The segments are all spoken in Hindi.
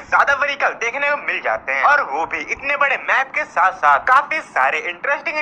ज्यादा व्हीकल देखने को मिल जाते हैं, और वो भी इतने बड़े मैप के साथ साथ काफी सारे इंटरेस्टिंग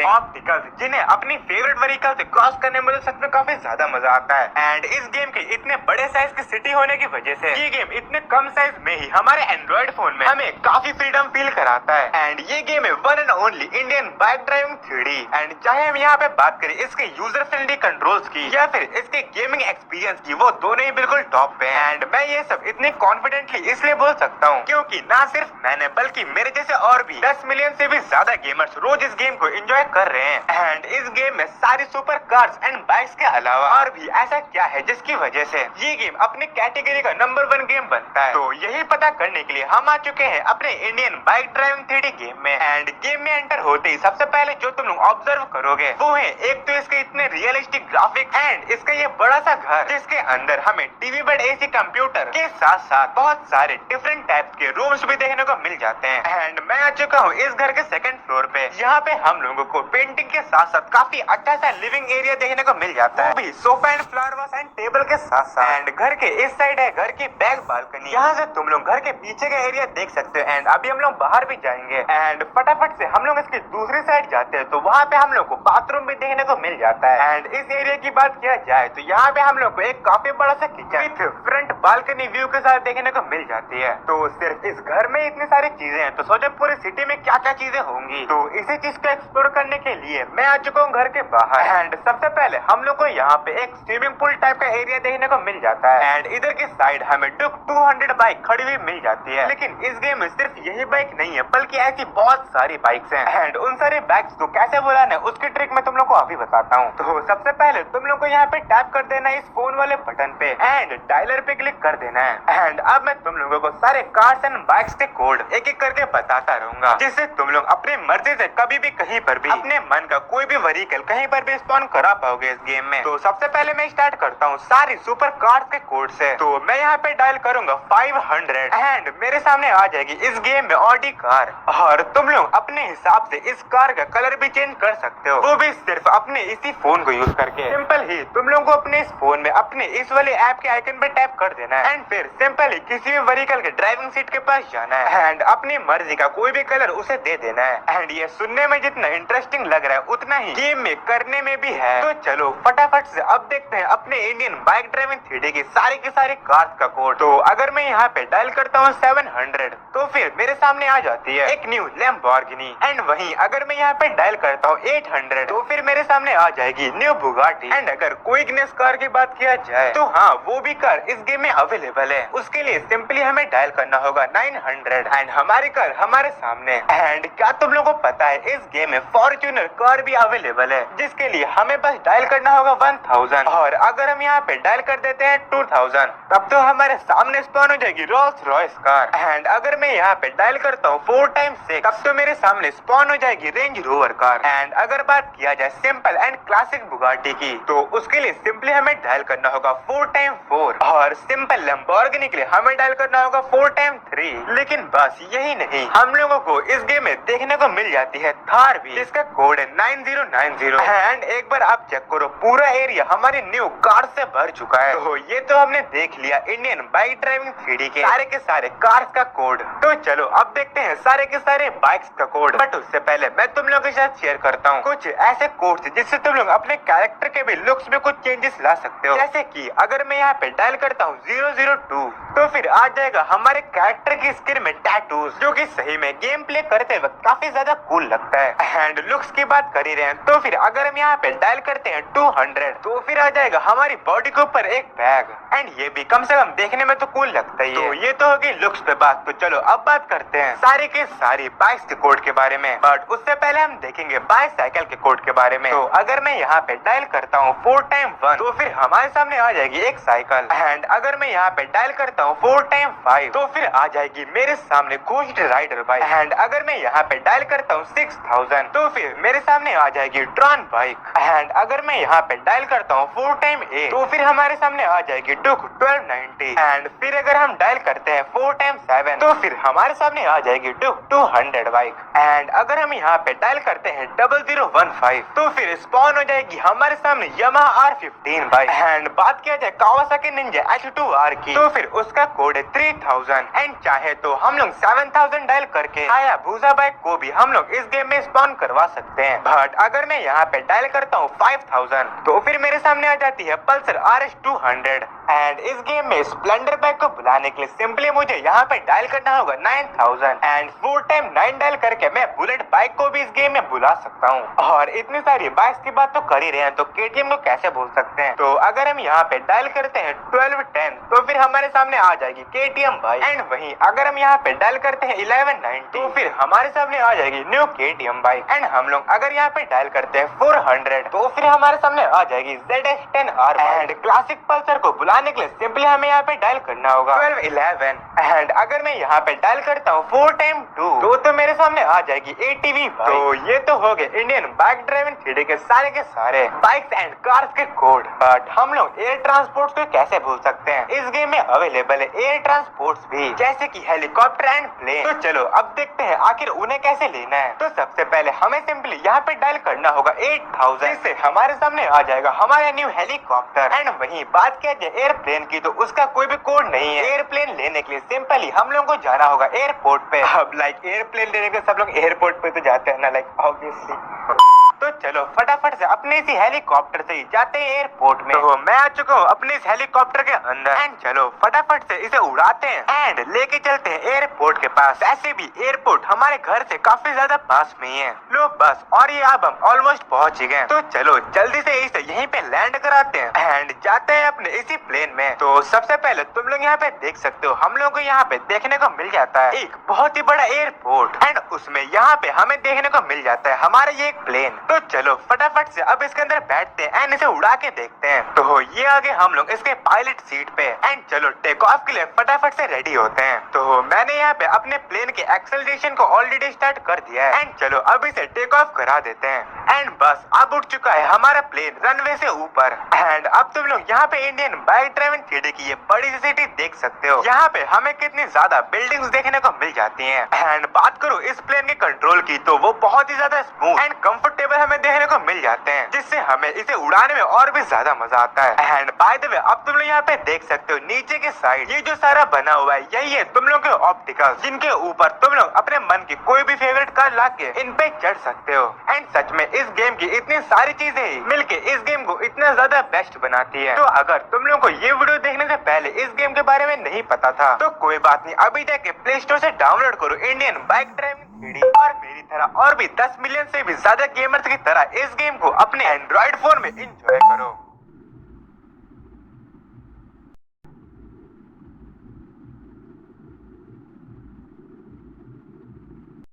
ऑब्स्टिकल्स जिन्हें अपनी फेवरेट व्हीकल से क्रॉस करने में सच में काफी ज्यादा मजा आता है। एंड इस गेम के इतने बड़े साइज की सिटी होने की वजह से ये गेम इतने कम साइज में ही हमारे एंड्रॉइड फोन में हमें काफी फ्रीडम फील कराता है। एंड ये गेम है one and only Indian bike driving 3D। And चाहे हम यहाँ पे बात करें इसके यूजर फ्रेंडली कंट्रोल्स की या फिर इसके गेमिंग एक्सपीरियंस की, वो दोनों ही बिल्कुल टॉप पे हैं। एंड मैं ये सब इतने कॉन्फिडेंटली इसलिए बोल सकता हूँ क्योंकि ना सिर्फ मैंने बल्कि मेरे जैसे और भी 10 मिलियन से भी ज्यादा गेमर्स रोज इस गेम को एंजॉय कर रहे हैं। एंड इस गेम में सारी सुपर कार्स एंड बाइक्स के अलावा और भी ऐसा क्या है जिसकी वजह से ये गेम अपने कैटेगरी का नंबर 1 गेम बनता है। तो यही पता करने के लिए हम आ चुके हैं अपने Indian bike driving 3D game में। एंड गेम में एंटर होते ही सबसे पहले जो तुम लोग ऑब्जर्व करोगे वो है एक तो इसके इतने रियलिस्टिक ग्राफिक एंड इसका ये बड़ा सा घर जिसके अंदर हमें टीवी बेड एसी कंप्यूटर के साथ साथ बहुत सारे डिफरेंट टाइप्स के रूम्स भी देखने को मिल जाते हैं। एंड मैं आ चुका हूँ इस घर के सेकंड फ्लोर पे। यहाँ पे हम लोगों को पेंटिंग के साथ साथ काफी अच्छा सा लिविंग एरिया देखने को मिल जाता है, वो भी sofa and flower vase and table के साथ साथ। एंड घर के इस साइड है घर की बैक बालकनी, यहाँ से तुम लोग घर के पीछे का एरिया देख सकते हो। एंड अभी हम लोग बाहर भी जाएंगे एंड फटाफट से हम लोग इसकी दूसरी साइड जाते हैं तो वहाँ पे हम लोग को बाथरूम भी देखने को मिल जाता है। एंड इस एरिया की बात किया जाए तो यहाँ पे हम लोग को एक काफी बड़ा सा kitchen with front balcony view के साथ देखने को मिल जाती है। तो सिर्फ इस घर में इतनी सारी चीजें हैं तो सोचो पूरी सिटी में क्या क्या चीजें होंगी। तो इसी चीज को एक्सप्लोर करने के लिए मैं आ चुका हूँ घर के बाहर। एंड सबसे पहले हम लोग को यहाँ पे एक स्विमिंग पूल टाइप का एरिया देखने को मिल जाता है। एंड इधर की साइड हमें डुक 200 बाइक खड़ी हुई मिल जाती है। लेकिन इस गेम में सिर्फ यही बाइक नहीं है बल्कि ऐसी बहुत सारी बाइक्स हैं। एंड उन सारी बाइक्स को कैसे बुलाना है उसकी ट्रिक मैं तुम लोग को अभी बताता हूँ। तो सबसे पहले तुम लोग को यहाँ पे टैप कर देना है इस फोन वाले बटन पे एंड डायलर पे क्लिक कर देना है। एंड अब मैं तुम लोगों को सारे कार्स एंड बाइक्स के कोड एक एक करके बताता रहूंगा जिससे तुम लोग अपनी मर्जी से कभी भी कहीं पर भी अपने मन का कोई भी व्हीकल कहीं पर भी स्पॉन करा पाओगे इस गेम में। तो सबसे पहले मैं स्टार्ट करता हूँ सारी सुपर कार्स के कोड से। तो मैं यहाँ पे डायल करूंगा 500 एंड मेरे सामने आ जाएगी इस गेम में ऑडी कार। और तुम लोग अपने हिसाब से इस कार का कलर भी चेंज कर सकते हो, वो भी सिर्फ अपने इसी फोन को यूज करके। सिंपल ही तुम लोगों को अपने इस फोन में अपने इस वाले ऐप के आइकन पे टैप कर देना है एंड फिर सिंपल ही किसी भी व्हीकल के ड्राइविंग सीट के पास जाना है एंड अपनी मर्जी का कोई भी कलर उसे दे देना है। एंड ये सुनने में जितना इंटरेस्टिंग लग रहा है उतना ही गेम में करने में भी है। तो चलो फटाफट से अब देखते हैं अपने इंडियन बाइक ड्राइविंग 3D की सारी कार्स का कोड। तो अगर मैं यहाँ पे डायल करता हूँ 700 तो फिर मेरे सामने आ जाती है एक न्यू लैम्बोर्गिनी। एंड वहीं अगर मैं यहाँ पे डायल करता हूँ 800 तो फिर मेरे सामने आ जाएगी न्यू बुगाटी। एंड अगर क्विकनेस कार की बात किया जाए तो हाँ वो भी कार इस गेम में अवेलेबल है। उसके लिए सिंपली हमें डायल करना होगा 900 एंड हमारी कार हमारे सामने। एंड क्या तुम लोगों को पता है इस गेम में फॉर्च्यूनर कार भी अवेलेबल है जिसके लिए हमें बस डायल करना होगा 1000। और अगर हम यहाँ पे डायल कर देते हैं 2000 तब तो हमारे सामने स्पॉन हो जाएगी रोल्स रॉयस कार। एंड अगर मैं यहाँ पे डायल करता हूँ 4x6 तब तो मेरे सामने स्पॉन हो जाएगी रेंज रोवर कार। एंड अगर बात किया जाए सिंपल एंड क्लासिक बुगाटी की तो उसके लिए सिंपली हमें डायल करना होगा 4x4 और सिंपल लैम्बोर्गिनी के लिए हमें डायल करना होगा 4x3। लेकिन बस यही नहीं, हम लोगों को इस गेम में देखने को मिल जाती है थार भी जिसका कोड है 9090। एंड एक बार आप चेक करो पूरा एरिया हमारी न्यू कार से भर चुका है। तो ये तो हमने देख लिया इंडियन बाइक ड्राइविंग 3D के सारे कार्स का कोड। तो चलो अब देखते हैं सारे के सारे बाइक्स का कोड। बट उससे पहले मैं तुम लोगों के साथ शेयर करता हूँ कुछ ऐसे कोड्स जिससे तुम लोग अपने कैरेक्टर के भी लुक्स में कुछ चेंजेस ला सकते हो। जैसे कि अगर मैं यहाँ पे डायल करता हूँ 002 तो फिर आ जाएगा हमारे कैरेक्टर की स्किन में टैटूज जो कि सही में गेम प्ले करते वक्त काफी ज्यादा कूल लगता है। एंड लुक्स की बात कर ही रहे हैं तो फिर अगर हम यहाँ पे डायल करते हैं 200 तो फिर आ जाएगा हमारी बॉडी के ऊपर एक बैग। एंड ये भी कम से कम देखने में तो कूल लगता ही है। तो ये तो होगी लुक्स पे बात। तो चलो अब बात करते हैं सारी के सारी बाइक्स के कोड के बारे में। बट उससे पहले हम देखेंगे बाइसाइकिल के कोड के बारे में। तो अगर मैं यहाँ पे डायल करता हूँ 4x1 तो फिर हमारे सामने आ जाएगी एक साइकिल। एंड अगर मैं यहाँ पे डायल करता हूँ 4x5 तो फिर आ जाएगी मेरे सामने घोस्ट राइडर बाइक। एंड अगर मैं यहाँ पे डायल करता हूँ 6000 तो फिर मेरे सामने आ जाएगी ट्रॉन बाइक। एंड अगर मैं यहाँ पे डायल करता हूँ 4x8 तो फिर हमारे सामने आ जाएगी डुक 1290। एंड फिर अगर हम डायल करते हैं 4x7 तो फिर हमारे सामने आ जाएगी डुक 200 बाइक। एंड अगर हम यहाँ पे डायल करते हैं 0015 तो फिर स्पॉन हो जाएगी हमारे सामने यामाहा R15 बाइक। एंड बात किया जाए कावासाकी निंजा H2R की तो फिर उसका कोड है 3000। 8000 एंड चाहे तो हम लोग 7000 डायल करके हायाबुसा बाइक को भी हम लोग इस गेम में स्पॉन करवा सकते हैं। बट अगर मैं यहाँ पे डायल करता हूँ 5000 तो फिर मेरे सामने आ जाती है पल्सर RS 200 एंड इस गेम में स्प्लेंडर बाइक को बुलाने के लिए सिंपली मुझे यहाँ पे डायल करना होगा 9000 एंड 4 टाइम 9 डायल करके मैं बुलेट बाइक को भी इस गेम में बुला सकता हूँ। और इतनी सारी बाइक्स की बात तो कर ही रहे हैं तो KTM को कैसे भूल सकते हैं। तो अगर हम यहाँ पे डायल करते हैं 1210 तो फिर हमारे सामने आ जाएगी KTM बाइक एंड वहीं अगर हम यहाँ पे डायल करते हैं 1190 तो फिर हमारे सामने आ जाएगी न्यू KTM बाइक एंड हम लोग अगर यहाँ पे डायल करते हैं 400 तो फिर हमारे सामने आ जाएगी ZS10R एंड क्लासिक पल्सर को बुलाने के लिए सिंपली हमें यहाँ पे डायल करना होगा 1211 एंड अगर मैं यहाँ पे डायल करता हूँ 4 टाइम 2 तो मेरे सामने आ जाएगी ATV बाइक। तो ये तो हो गए इंडियन बाइक ड्राइविंग 3D के सारे बाइक्स एंड कार्स के कोड। बट हम लोग एयर ट्रांसपोर्ट को कैसे भूल सकते हैं। इस गेम में अवेलेबल है एयर ट्रांसपोर्ट भी जैसे कि हेलीकॉप्टर एंड प्लेन। तो चलो अब देखते हैं आखिर उन्हें कैसे लेना है। तो सबसे पहले हमें सिंपली यहाँ पे डायल करना होगा 8000 जिससे हमारे सामने आ जाएगा हमारा न्यू हेलीकॉप्टर एंड वहीं बात किया जाए एयरप्लेन की तो उसका कोई भी कोड नहीं है। एयरप्लेन लेने के लिए सिंपली हम लोग को जाना होगा एयरपोर्ट पे। अब लाइक एयरप्लेन लेने के सब लोग एयरपोर्ट पे तो जाते हैं ना लाइक ऑब्वियसली। तो चलो फटाफट से अपने इसी हेलीकॉप्टर से ही जाते हैं एयरपोर्ट में। तो मैं आ चुका हूँ अपने इस हेलीकॉप्टर के अंदर एंड चलो फटाफट से इसे उड़ाते हैं एंड लेके चलते हैं एयरपोर्ट के पास। ऐसे भी एयरपोर्ट हमारे घर से काफी ज्यादा पास में ही है। लो बस और ये अब हम ऑलमोस्ट पहुंच ही गए। तो चलो जल्दी से इसे यहीं पे लैंड कराते हैं एंड जाते हैं अपने इसी प्लेन में। तो सबसे पहले तुम लोग यहाँ पे देख सकते हो हम लोग को यहाँ पे देखने को मिल जाता है एक बहुत ही बड़ा एयरपोर्ट एंड उसमें यहाँ पे हमें देखने को मिल जाता है हमारा ये एक प्लेन। तो चलो फटाफट से अब इसके अंदर बैठते हैं एंड इसे उड़ा के देखते हैं। तो ये आगे हम लोग इसके पायलट सीट पे एंड चलो टेक ऑफ के लिए फटाफट से रेडी होते हैं। तो मैंने यहाँ पे अपने प्लेन के एक्सेलरेशन को ऑलरेडी स्टार्ट कर दिया है एंड चलो अब इसे टेक ऑफ करा देते हैं एंड बस अब उठ चुका है हमारा प्लेन रनवे से ऊपर एंड अब तुम लोग यहाँ पे इंडियन बाइक ड्राइविंग 3D की ये बड़ी सी सिटी देख सकते हो। यहाँ पे हमें कितनी ज्यादा बिल्डिंग्स देखने को मिल जाती हैं एंड बात करूँ इस प्लेन के कंट्रोल की तो वो बहुत ही ज्यादा स्मूथ एंड कंफर्टेबल हमें देखने को मिल जाते हैं जिससे हमें इसे उड़ाने में और भी ज्यादा मजा आता है। एंड बाय द वे अब तुम लोग यहाँ पे देख सकते हो नीचे के साइड ये जो सारा बना हुआ है यही है तुम लोग के ऑप्टिकल्स जिनके ऊपर तुम लोग अपने मन की कोई भी फेवरेट कार लाके इन पे चढ़ सकते हो। एंड सच में इस गेम की इतनी सारी चीजें मिलके इस गेम को इतना ज्यादा बेस्ट बनाती है। तो अगर तुम लोग को ये वीडियो देखने से पहले इस गेम के बारे में नहीं पता था तो कोई बात नहीं अभी जाके प्ले स्टोर से डाउनलोड करो इंडियन बाइक ड्राइविंग 3D और मेरी तरह और भी 10 मिलियन से भी ज्यादा गेमर्स की तरह इस गेम को अपने एंड्रॉइड फोन में एंजॉय करो।